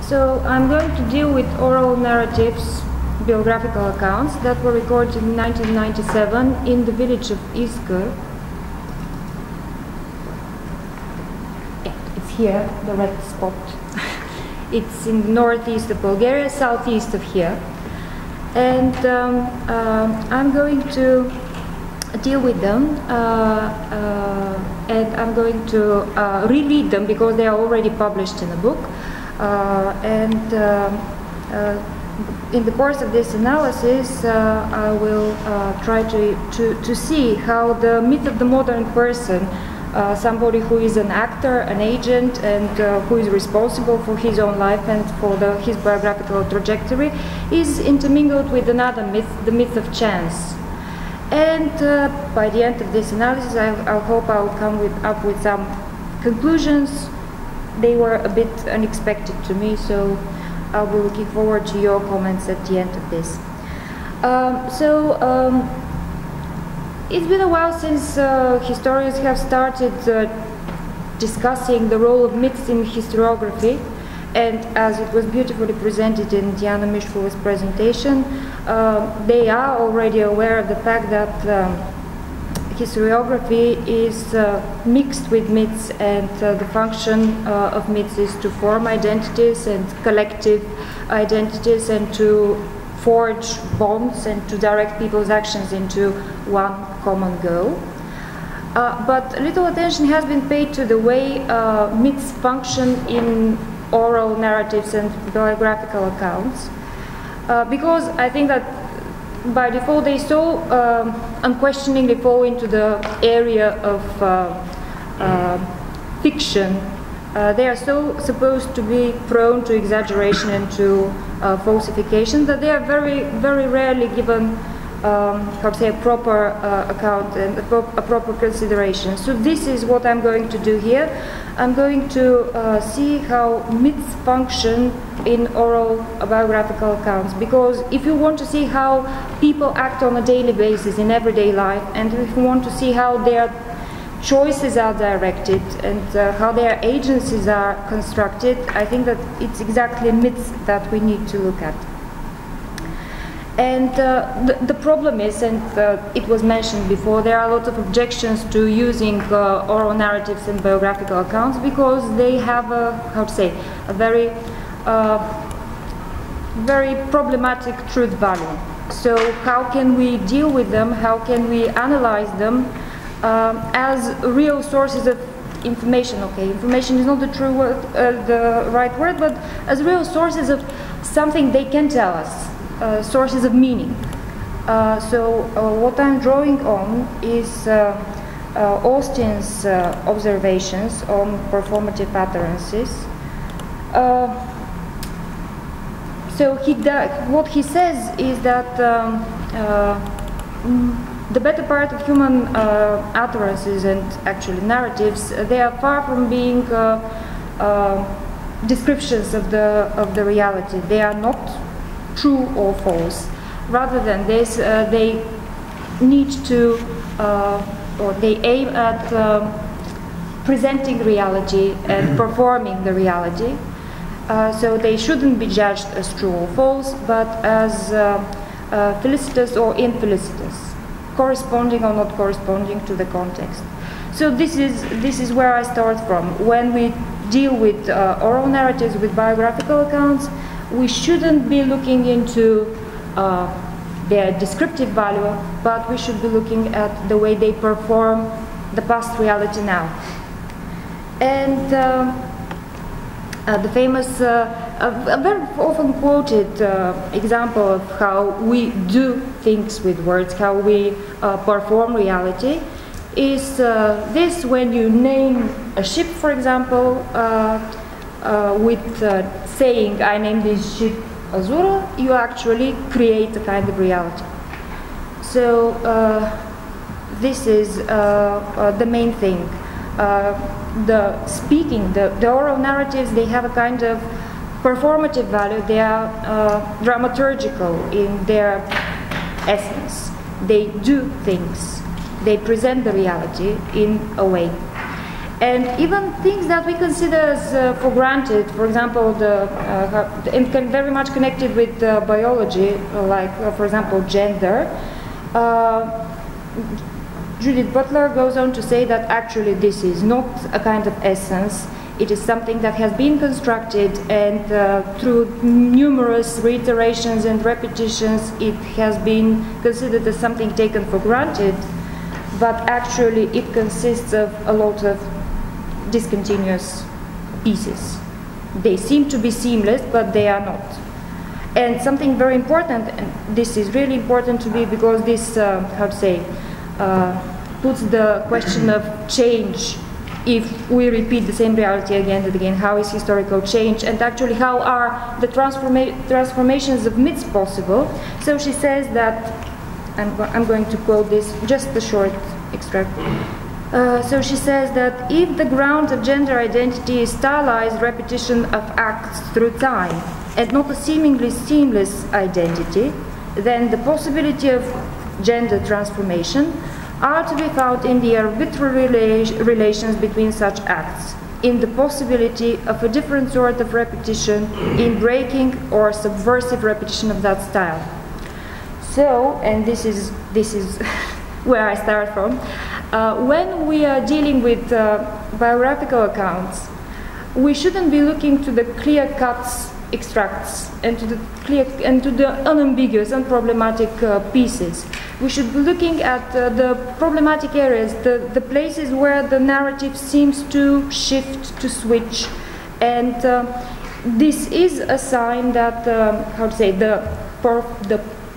So I'm going to deal with oral narratives, biographical accounts that were recorded in 1997 in the village of Iskr. It's here, the red spot. It's in the northeast of Bulgaria, southeast of here. And I'm going to deal with them and I'm going to reread them because they are already published in a book. In the course of this analysis, I will try to see how the myth of the modern person, somebody who is an actor, an agent, and who is responsible for his own life and for his biographical trajectory, is intermingled with another myth, the myth of chance. And by the end of this analysis, I hope I will come up with some conclusions. They were a bit unexpected to me, so I'll be looking forward to your comments at the end of this. It's been a while since historians have started discussing the role of myths in historiography, and as it was beautifully presented in Diana Mishfula's presentation, they are already aware of the fact that historiography is mixed with myths, and the function of myths is to form identities and collective identities and to forge bonds and to direct people's actions into one common goal. But little attention has been paid to the way myths function in oral narratives and biographical accounts, because I think that by default they so unquestioningly fall into the area of fiction. They are so supposed to be prone to exaggeration and to falsification that they are very, very rarely given how to say, a proper account and a proper consideration. So this is what I'm going to do here. I'm going to see how myths function in oral biographical accounts, because if you want to see how people act on a daily basis in everyday life, and if you want to see how their choices are directed and how their agencies are constructed, I think that it's exactly myths that we need to look at. And the problem is, and it was mentioned before, there are a lot of objections to using oral narratives and biographical accounts because they have a, how to say, a very, very problematic truth value. So how can we deal with them? How can we analyze them as real sources of information? Okay, information is not the true word, the right word, but as real sources of something they can tell us. Sources of meaning. What I'm drawing on is Austin's observations on performative utterances. What he says is that the better part of human utterances and actually narratives, they are far from being descriptions of the reality. They are not true or false. Rather than this, they need to, or they aim at presenting reality and performing the reality. So they shouldn't be judged as true or false, but as felicitous or infelicitous, corresponding or not corresponding to the context. So this is where I start from. When we deal with oral narratives, with biographical accounts, we shouldn't be looking into their descriptive value, but we should be looking at the way they perform the past reality now. And the famous, a very often quoted example of how we do things with words, how we perform reality, is this: when you name a ship, for example, with saying, I name this ship Azura, you actually create a kind of reality. So this is the main thing. The speaking, the oral narratives, they have a kind of performative value. They are dramaturgical in their essence. They do things. They present the reality in a way. And even things that we consider as for granted, for example, and very much connected with biology, like, for example, gender. Judith Butler goes on to say that actually this is not a kind of essence. It is something that has been constructed, and through numerous reiterations and repetitions, it has been considered as something taken for granted, but actually it consists of a lot of discontinuous pieces. They seem to be seamless, but they are not. And something very important, and this is really important to me because this, puts the question of change. If we repeat the same reality again and again, how is historical change, and actually how are the transformations of myths possible? So she says that, I'm going to quote this, just a short extract. So she says that if the ground of gender identity is stylized repetition of acts through time, and not a seemingly seamless identity, then the possibility of gender transformation are to be found in the arbitrary relations between such acts, in the possibility of a different sort of repetition, in breaking or subversive repetition of that style. So, and this is where I start from, when we are dealing with biographical accounts, we shouldn't be looking to the clear-cut extracts and to the unambiguous, unproblematic pieces. We should be looking at the problematic areas, the places where the narrative seems to shift, to switch, and this is a sign that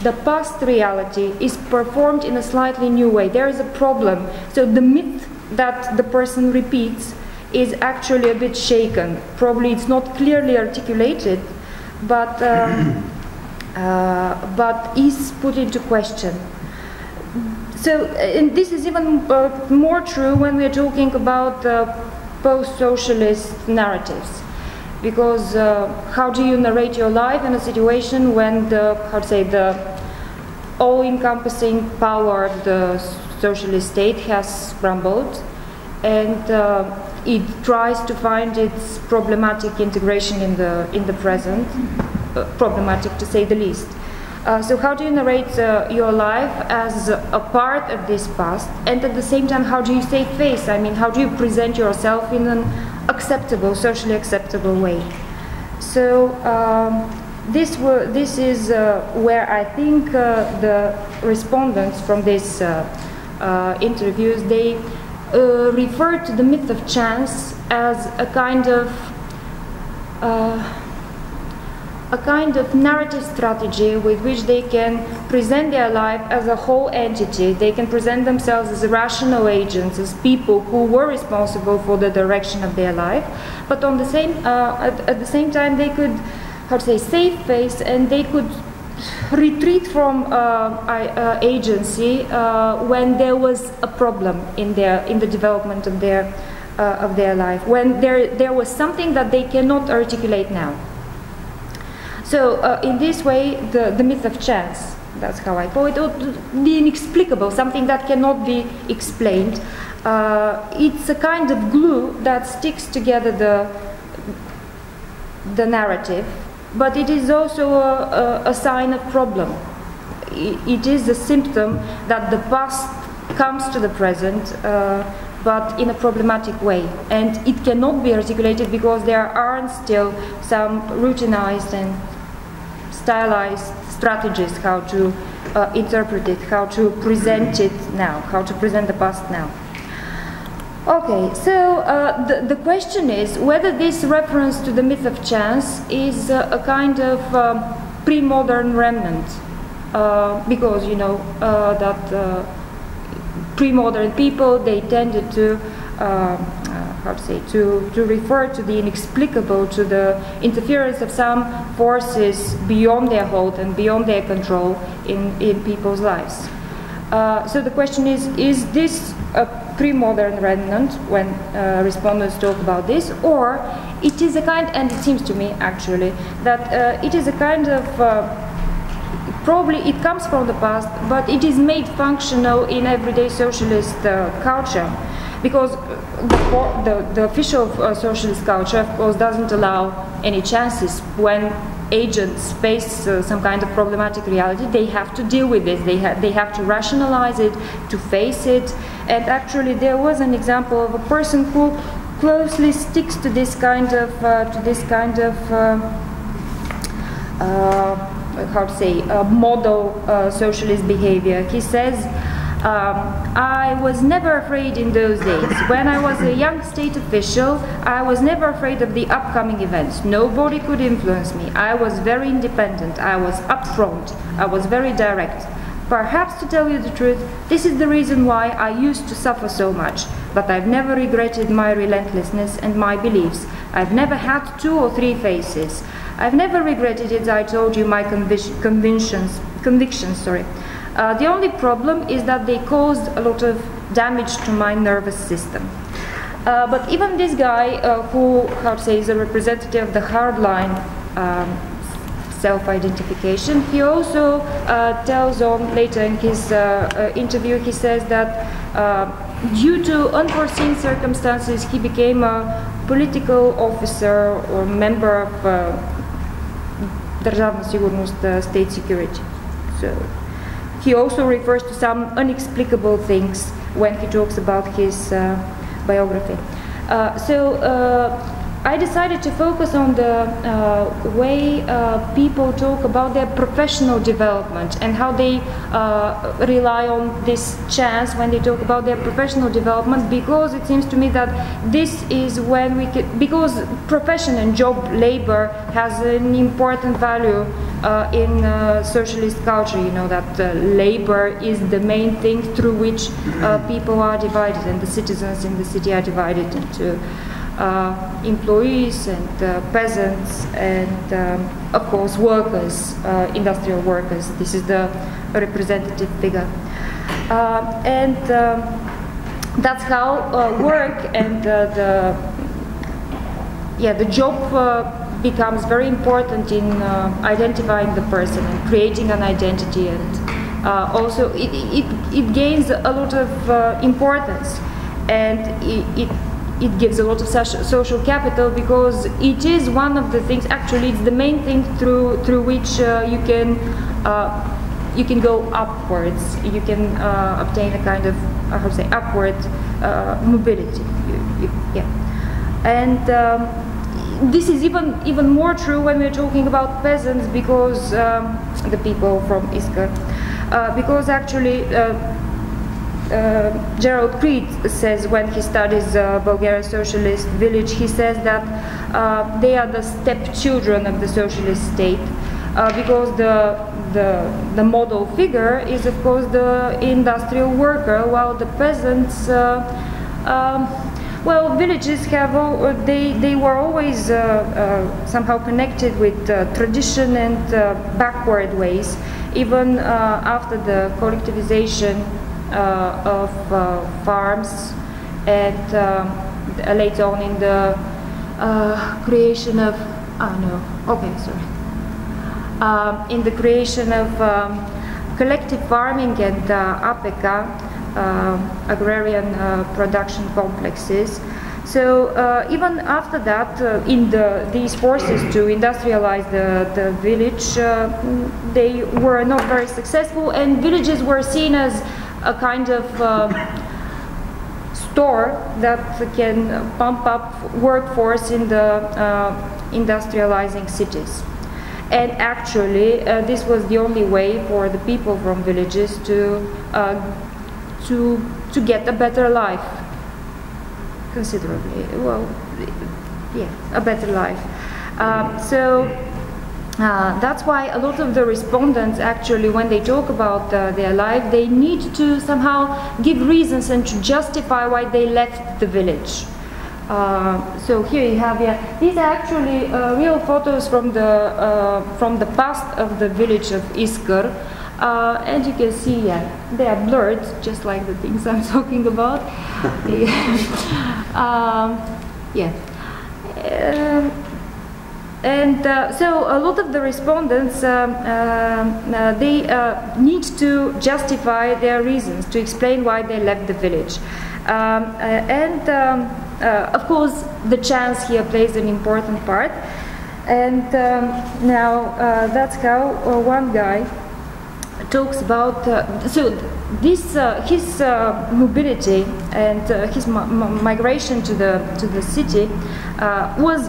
the past reality is performed in a slightly new way. There is a problem. So the myth that the person repeats is actually a bit shaken. Probably it's not clearly articulated, but is put into question. So, and this is even more true when we are talking about post-socialist narratives. Because how do you narrate your life in a situation when the all-encompassing power of the socialist state has crumbled, and it tries to find its problematic integration in the present, problematic to say the least. So how do you narrate your life as a part of this past, and at the same time how do you save face? I mean, how do you present yourself in an acceptable, socially acceptable way? So this is where I think the respondents from these interviews, they refer to the myth of chance as a kind of narrative strategy with which they can present their life as a whole entity. They can present themselves as rational agents, as people who were responsible for the direction of their life, but on the same, at the same time they could, save face, and they could retreat from agency when there was a problem in the development of their life, when there was something that they cannot articulate now. So in this way, the myth of chance, that's how I call it, or the inexplicable, something that cannot be explained, it's a kind of glue that sticks together the narrative, but it is also a sign of problem. It is a symptom that the past comes to the present, but in a problematic way, and it cannot be articulated because there aren't still some routinized and stylized strategies how to interpret it, how to present it now, how to present the past now. Okay, so the question is whether this reference to the myth of chance is a kind of pre-modern remnant, because you know that pre-modern people, they tended to to refer to the inexplicable, to the interference of some forces beyond their hold and beyond their control in people's lives. So the question is this a pre-modern remnant when respondents talk about this, or it is a kind, and it seems to me actually, that it is a kind of, probably it comes from the past, but it is made functional in everyday socialist culture. because the official socialist culture, of course, doesn't allow any chances. When agents face some kind of problematic reality, they have to deal with it. They have to rationalize it, to face it. And actually, there was an example of a person who closely sticks to this kind of how to say, model socialist behavior. He says, I was never afraid in those days. When I was a young state official, I was never afraid of the upcoming events. Nobody could influence me. I was very independent. I was upfront. I was very direct. Perhaps, to tell you the truth, this is the reason why I used to suffer so much. But I've never regretted my relentlessness and my beliefs. I've never had 2 or 3 faces. I've never regretted it, I told you, my convictions. The only problem is that they caused a lot of damage to my nervous system. But even this guy, who, how to say, is a representative of the hardline self-identification, he also tells on later in his interview, he says that due to unforeseen circumstances, he became a political officer or member of Държавна сигурност, state security. So he also refers to some unexplicable things when he talks about his biography. I decided to focus on the way people talk about their professional development and how they rely on this chance when they talk about their professional development, because it seems to me that this is when we can, because profession and job labor has an important value in socialist culture, you know, that labor is the main thing through which people are divided, and the citizens in the city are divided into employees and peasants and of course workers, industrial workers. This is the representative figure, and that's how work and the job becomes very important in identifying the person and creating an identity, and also it gains a lot of importance, and it gives a lot of social capital, because it is one of the things, actually it's the main thing through which you can go upwards, you can obtain a kind of, how to say, upward mobility. And this is even more true when we're talking about peasants, because the people from Iskar, because actually Gerald Creed says, when he studies Bulgarian socialist village, he says that they are the stepchildren of the socialist state, because the model figure is of course the industrial worker, while the peasants, well, villages have they were always somehow connected with tradition and backward ways, even after the collectivization of farms, and later on in the creation of in the creation of collective farming and APK, agrarian production complexes. So even after that, in these forces to industrialize the village, they were not very successful, and villages were seen as a kind of store that can pump up workforce in the industrializing cities. And actually, this was the only way for the people from villages to get a better life, considerably. Well, yeah, a better life. That's why a lot of the respondents, actually, when they talk about their life, they need to somehow give reasons and to justify why they left the village. So here you have, these are actually real photos from the past of the village of Iskar, and you can see, they are blurred, just like the things I'm talking about. So a lot of the respondents, they need to justify their reasons, to explain why they left the village. Of course, the chance here plays an important part. And now that's how one guy talks about so this his mobility and his migration to the city was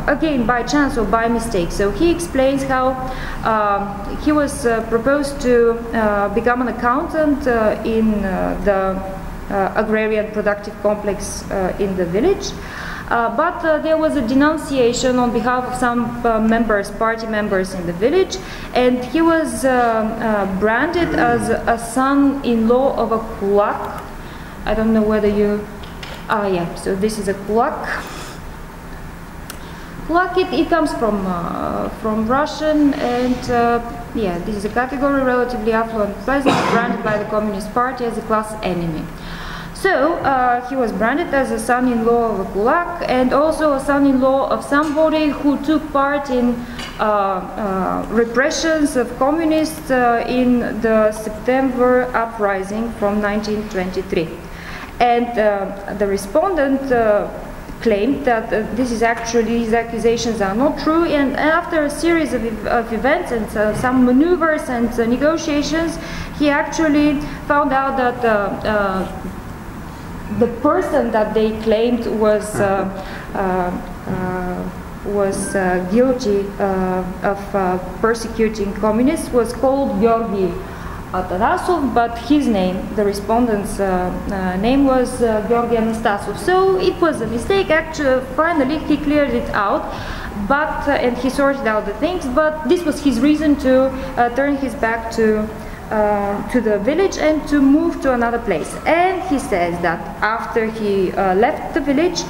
again by chance or by mistake. So he explains how he was proposed to become an accountant in the agrarian productive complex in the village. But there was a denunciation on behalf of some party members in the village, and he was branded as a son-in-law of a kulak. I don't know whether you... yeah, so this is a kulak. Kulak, it comes from Russian, and yeah, this is a category relatively affluent peasant branded by the Communist Party as a class enemy. So he was branded as a son-in-law of a kulak, and also a son-in-law of somebody who took part in repressions of communists in the September uprising from 1923. And the respondent claimed that these accusations are not true, and after a series of events and some maneuvers and negotiations, he actually found out that the person that they claimed was guilty of persecuting communists was called Georgi Atanasov, but his name, the respondent's name, was Georgi Anastasov. So it was a mistake. Actually, finally he cleared it out, but and he sorted out the things. But this was his reason to turn his back to the village and to move to another place. And he says that after he left the village,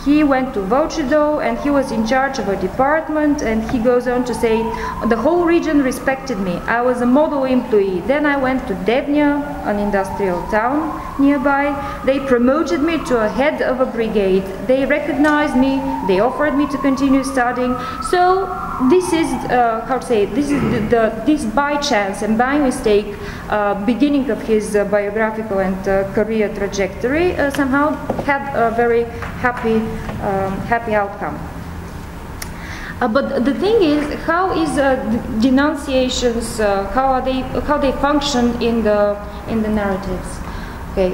he went to Volchedo and he was in charge of a department, and he goes on to say, the whole region respected me. I was a model employee. Then I went to Devnya, an industrial town nearby. They promoted me to a head of a brigade. They recognized me. They offered me to continue studying. So this is, how to say, this is this by chance and by mistake beginning of his biographical and career trajectory somehow had a very happy outcome. But the thing is, how is denunciations? How they function in the narratives? Okay,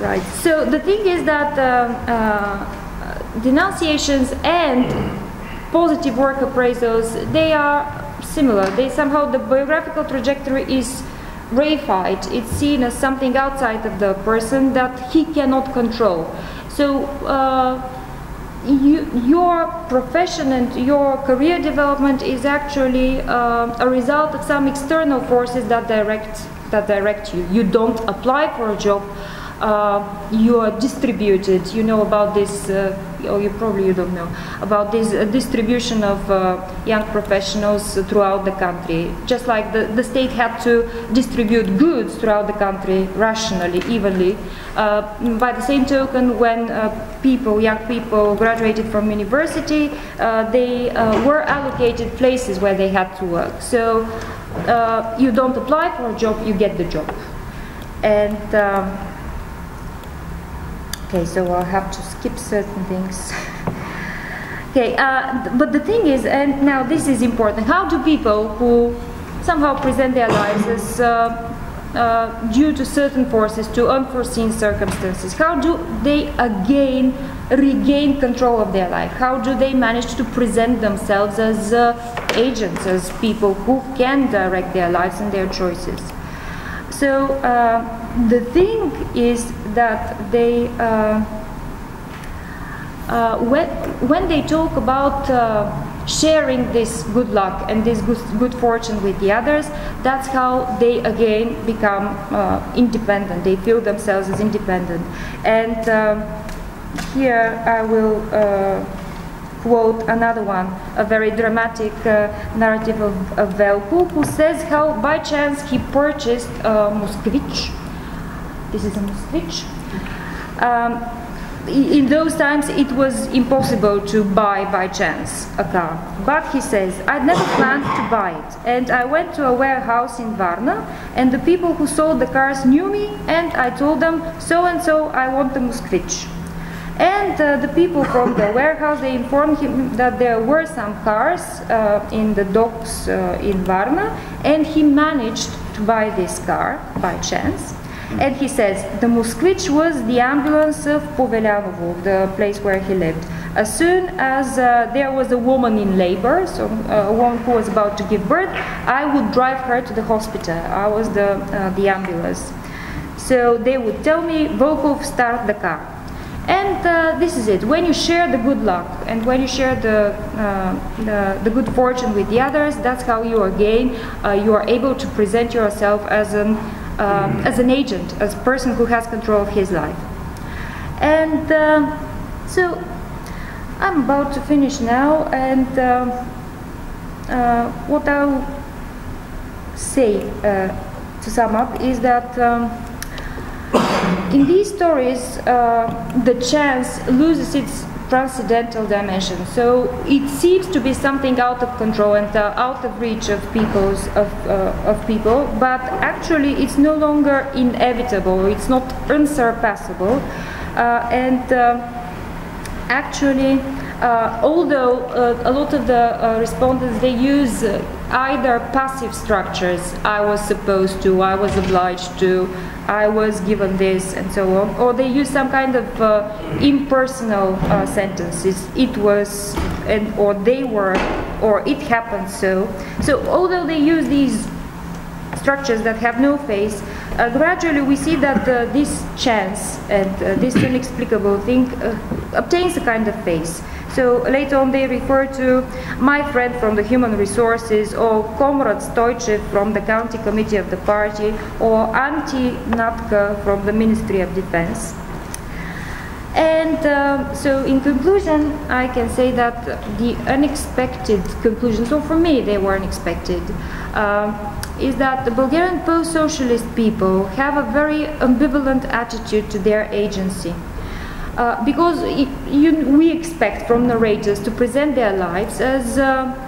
right. So the thing is that denunciations and positive work appraisals, they are similar. They somehow, the biographical trajectory is reified. It's seen as something outside of the person that he cannot control. So your profession and your career development is actually a result of some external forces that direct you. You don't apply for a job. You are distributed. You know about this, or you don't know about this distribution of young professionals throughout the country. Just like the state had to distribute goods throughout the country rationally, evenly. By the same token, when young people graduated from university, they were allocated places where they had to work. So you don't apply for a job, you get the job. And okay, so I'll have to skip certain things. Okay, but the thing is, and now this is important, how do people who somehow present their lives as due to certain forces, to unforeseen circumstances, how do they again regain control of their life? How do they manage to present themselves as agents, as people who can direct their lives and their choices? So the thing is that they, when they talk about sharing this good luck and this good fortune with the others, that's how they again become independent. They feel themselves as independent. And here I will quote another one, a very dramatic narrative of Velku, who says how by chance he purchased a Moskvich. This is a Moskvich. in those times it was impossible to buy by chance a car. But he says, I'd never planned to buy it. And I went to a warehouse in Varna, and the people who sold the cars knew me, and I told them, so and so, I want the Moskvich. And the people from the warehouse, they informed him that there were some cars in the docks in Varna, and he managed to buy this car by chance. And he says, the Moskvich was the ambulance of Povelyanovo, the place where he lived. As soon as there was a woman in labor, so a woman who was about to give birth, I would drive her to the hospital. I was the ambulance. So they would tell me, Volkov, start the car. And this is it. When you share the good luck and when you share the good fortune with the others, that's how you again you are able to present yourself as an agent, as a person who has control of his life. And so I'm about to finish now, and what I'll say to sum up is that in these stories the chance loses its transcendental dimension. So it seems to be something out of control and out of reach of people, but actually it's no longer inevitable, it's not unsurpassable, and actually although a lot of the respondents, they use either passive structures, I was supposed to, I was obliged to, I was given this, and so on, or they use some kind of impersonal sentences, it was, and or they were, or it happened so. So although they use these structures that have no face, gradually we see that this chance and this inexplicable thing obtains a kind of face. So later on they refer to my friend from the human resources, or Comrade Stoichev from the county committee of the party, or Auntie Natka from the Ministry of Defense. And so in conclusion, I can say that the unexpected conclusion, so for me they were unexpected, is that the Bulgarian post-socialist people have a very ambivalent attitude to their agency. Because we expect from narrators to present their lives as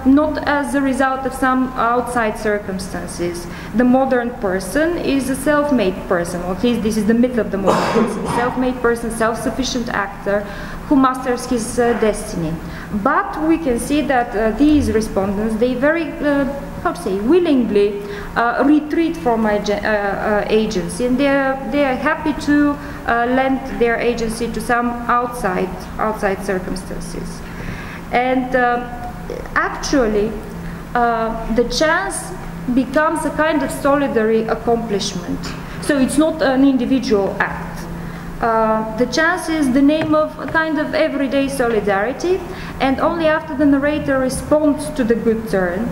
not as a result of some outside circumstances. The modern person is a self-made person, or at least this is the myth of the modern person. Self-made person, self-sufficient actor who masters his destiny. But we can see that these respondents, they very, how to say, willingly retreat from agency, and they are happy to lend their agency to some outside circumstances. And actually, the chance becomes a kind of solidary accomplishment. So it's not an individual act. The chance is the name of a kind of everyday solidarity, and only after the narrator responds to the good turn,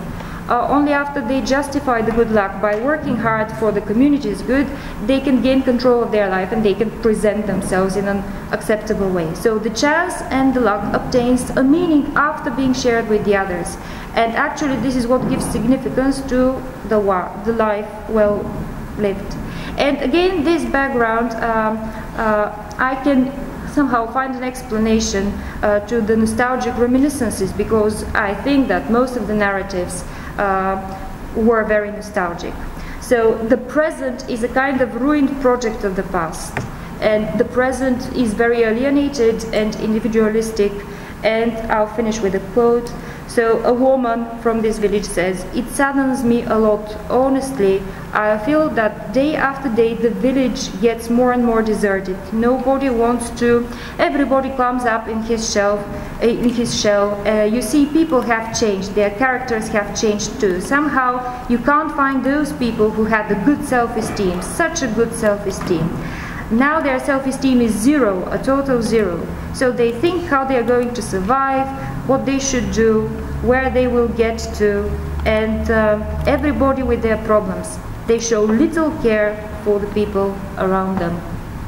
only after they justify the good luck by working hard for the community's good, they can gain control of their life and they can present themselves in an acceptable way. So the chance and the luck obtains a meaning after being shared with the others. And actually this is what gives significance to the life well lived. And again, this background, I can somehow find an explanation to the nostalgic reminiscences, because I think that most of the narratives were very nostalgic. So the present is a kind of ruined project of the past, and the present is very alienated and individualistic. And I'll finish with a quote. So a woman from this village says, "It saddens me a lot. Honestly, I feel that day after day the village gets more and more deserted. Nobody wants to. Everybody comes up in his shell. You see, people have changed. Their characters have changed too. Somehow you can't find those people who had a good self-esteem, such a good self-esteem. Now their self-esteem is zero, a total zero. So they think how they are going to survive, what they should do, where they will get to, and everybody with their problems. They show little care for the people around them."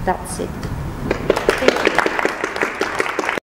That's it.